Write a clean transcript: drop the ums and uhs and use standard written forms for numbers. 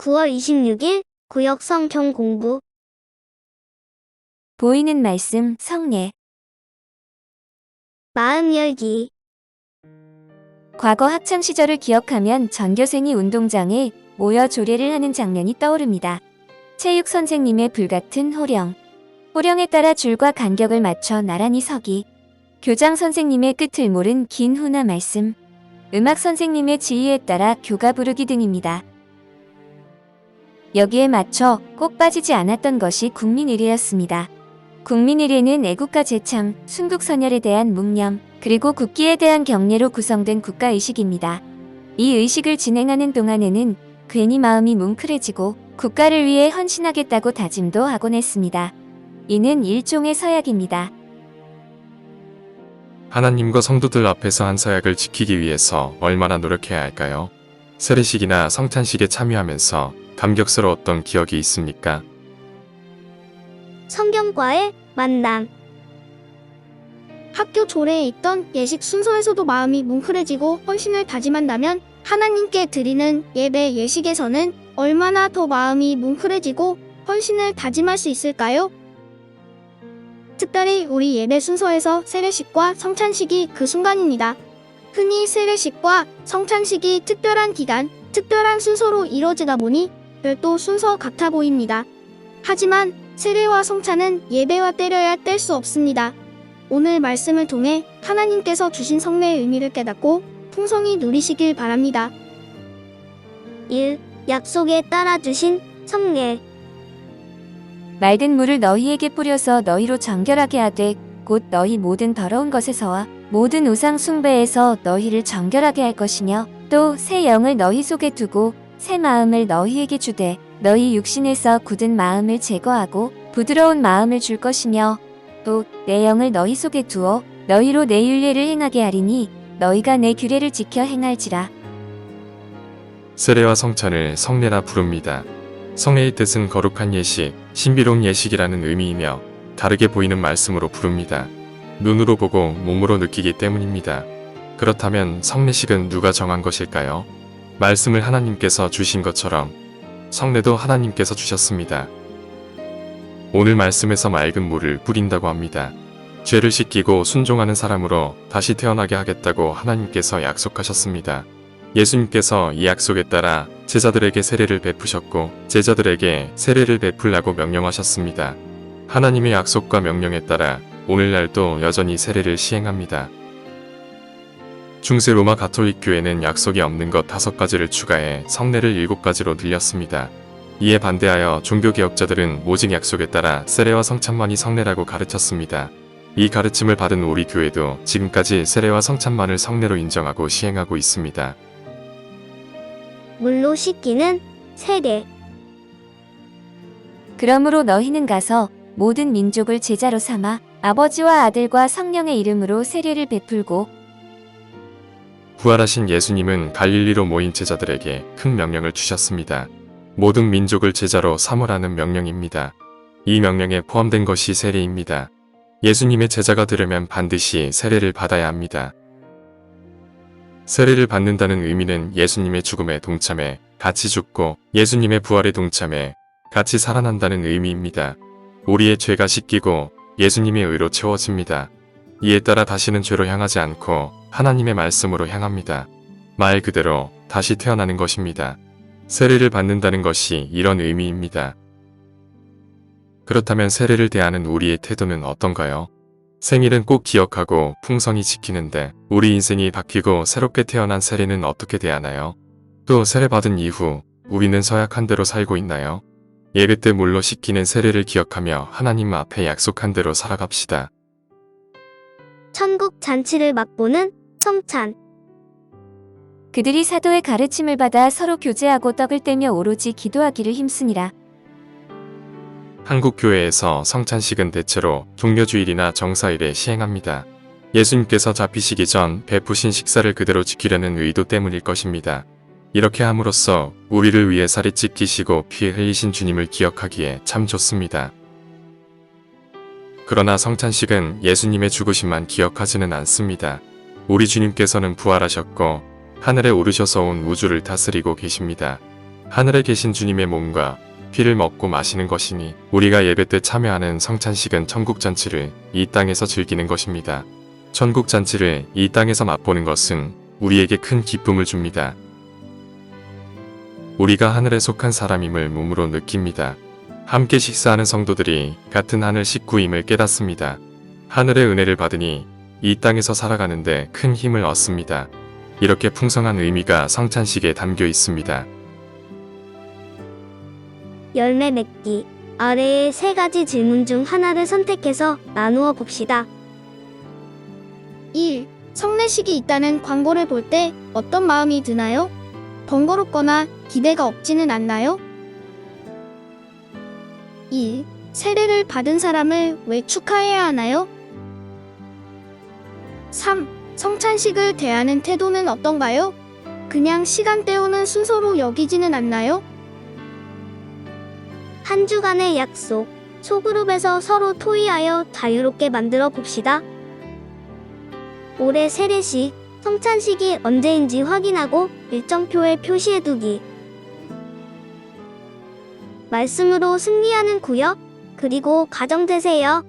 9월 26일 구역 성경 공부. 보이는 말씀 성례. 마음 열기. 과거 학창시절을 기억하면 전교생이 운동장에 모여 조례를 하는 장면이 떠오릅니다. 체육 선생님의 불같은 호령. 호령에 따라 줄과 간격을 맞춰 나란히 서기. 교장 선생님의 끝을 모른 긴 훈화 말씀. 음악 선생님의 지휘에 따라 교가 부르기 등입니다. 여기에 맞춰 꼭 빠지지 않았던 것이 국민의례였습니다. 국민의례는 애국가 제창, 순국선열에 대한 묵념, 그리고 국기에 대한 경례로 구성된 국가의식입니다. 이 의식을 진행하는 동안에는 괜히 마음이 뭉클해지고 국가를 위해 헌신하겠다고 다짐도 하곤 했습니다. 이는 일종의 서약입니다. 하나님과 성도들 앞에서 한 서약을 지키기 위해서 얼마나 노력해야 할까요? 세례식이나 성찬식에 참여하면서 감격스러웠던 기억이 있습니까? 성경과의 만남. 학교 조례에 있던 예식 순서에서도 마음이 뭉클해지고 헌신을 다짐한다면 하나님께 드리는 예배 예식에서는 얼마나 더 마음이 뭉클해지고 헌신을 다짐할 수 있을까요? 특별히 우리 예배 순서에서 세례식과 성찬식이 그 순간입니다. 흔히 세례식과 성찬식이 특별한 기간, 특별한 순서로 이루어지다 보니 별도 순서 같아 보입니다. 하지만 세례와 성찬은 예배와 때려야 뗄 수 없습니다. 오늘 말씀을 통해 하나님께서 주신 성례의 의미를 깨닫고 풍성히 누리시길 바랍니다. 1. 약속에 따라 주신 성례. 맑은 물을 너희에게 뿌려서 너희로 정결하게 하되 곧 너희 모든 더러운 것에서와 모든 우상 숭배에서 너희를 정결하게 할 것이며 또 새 영을 너희 속에 두고 새 마음을 너희에게 주되 너희 육신에서 굳은 마음을 제거하고 부드러운 마음을 줄 것이며 또 내 영을 너희 속에 두어 너희로 내 율례를 행하게 하리니 너희가 내 규례를 지켜 행할지라. 세례와 성찬을 성례라 부릅니다. 성례의 뜻은 거룩한 예식, 신비로운 예식이라는 의미이며 다르게 보이는 말씀으로 부릅니다. 눈으로 보고 몸으로 느끼기 때문입니다. 그렇다면 성례식은 누가 정한 것일까요? 말씀을 하나님께서 주신 것처럼 성례도 하나님께서 주셨습니다. 오늘 말씀에서 맑은 물을 뿌린다고 합니다. 죄를 씻기고 순종하는 사람으로 다시 태어나게 하겠다고 하나님께서 약속하셨습니다. 예수님께서 이 약속에 따라 제자들에게 세례를 베푸셨고 제자들에게 세례를 베풀라고 명령하셨습니다. 하나님의 약속과 명령에 따라 오늘날도 여전히 세례를 시행합니다. 중세 로마 가톨릭 교회는 약속이 없는 것 5가지를 추가해 성례를 7가지로 늘렸습니다. 이에 반대하여 종교개혁자들은 오직 약속에 따라 세례와 성찬만이 성례라고 가르쳤습니다. 이 가르침을 받은 우리 교회도 지금까지 세례와 성찬만을 성례로 인정하고 시행하고 있습니다. 물로 씻기는 세례. 그러므로 너희는 가서 모든 민족을 제자로 삼아 아버지와 아들과 성령의 이름으로 세례를 베풀고 부활하신 예수님은 갈릴리로 모인 제자들에게 큰 명령을 주셨습니다. 모든 민족을 제자로 삼으라는 명령입니다. 이 명령에 포함된 것이 세례입니다. 예수님의 제자가 되려면 반드시 세례를 받아야 합니다. 세례를 받는다는 의미는 예수님의 죽음에 동참해 같이 죽고 예수님의 부활에 동참해 같이 살아난다는 의미입니다. 우리의 죄가 씻기고 예수님의 의로 채워집니다. 이에 따라 다시는 죄로 향하지 않고 하나님의 말씀으로 향합니다. 말 그대로 다시 태어나는 것입니다. 세례를 받는다는 것이 이런 의미입니다. 그렇다면 세례를 대하는 우리의 태도는 어떤가요? 생일은 꼭 기억하고 풍성히 지키는데 우리 인생이 바뀌고 새롭게 태어난 세례는 어떻게 대하나요? 또 세례받은 이후 우리는 서약한 대로 살고 있나요? 예배 때 물로 씻기는 세례를 기억하며 하나님 앞에 약속한 대로 살아갑시다. 천국 잔치를 맛보는 성찬. 그들이 사도의 가르침을 받아 서로 교제하고 떡을 떼며 오로지 기도하기를 힘쓰니라. 한국 교회에서 성찬식은 대체로 종려주일이나 정사일에 시행합니다. 예수님께서 잡히시기 전 베푸신 식사를 그대로 지키려는 의도 때문일 것입니다. 이렇게 함으로써 우리를 위해 살이 찢기시고 피 흘리신 주님을 기억하기에 참 좋습니다. 그러나 성찬식은 예수님의 죽으심만 기억하지는 않습니다. 우리 주님께서는 부활하셨고 하늘에 오르셔서 온 우주를 다스리고 계십니다. 하늘에 계신 주님의 몸과 피를 먹고 마시는 것이니 우리가 예배 때 참여하는 성찬식은 천국잔치를 이 땅에서 즐기는 것입니다. 천국잔치를 이 땅에서 맛보는 것은 우리에게 큰 기쁨을 줍니다. 우리가 하늘에 속한 사람임을 몸으로 느낍니다. 함께 식사하는 성도들이 같은 하늘 식구임을 깨닫습니다. 하늘의 은혜를 받으니 이 땅에서 살아가는데 큰 힘을 얻습니다. 이렇게 풍성한 의미가 성찬식에 담겨 있습니다. 열매 맺기. 아래의 세 가지 질문 중 하나를 선택해서 나누어 봅시다. 1. 성례식이 있다는 광고를 볼 때 어떤 마음이 드나요? 번거롭거나 기대가 없지는 않나요? 2. 세례를 받은 사람을 왜 축하해야 하나요? 3. 성찬식을 대하는 태도는 어떤가요? 그냥 시간 때우는 순서로 여기지는 않나요? 한 주간의 약속. 소그룹에서 서로 토의하여 자유롭게 만들어 봅시다. 올해 세례식, 성찬식이 언제인지 확인하고 일정표에 표시해두기. 말씀으로 승리하는 구역, 그리고 가정 되세요.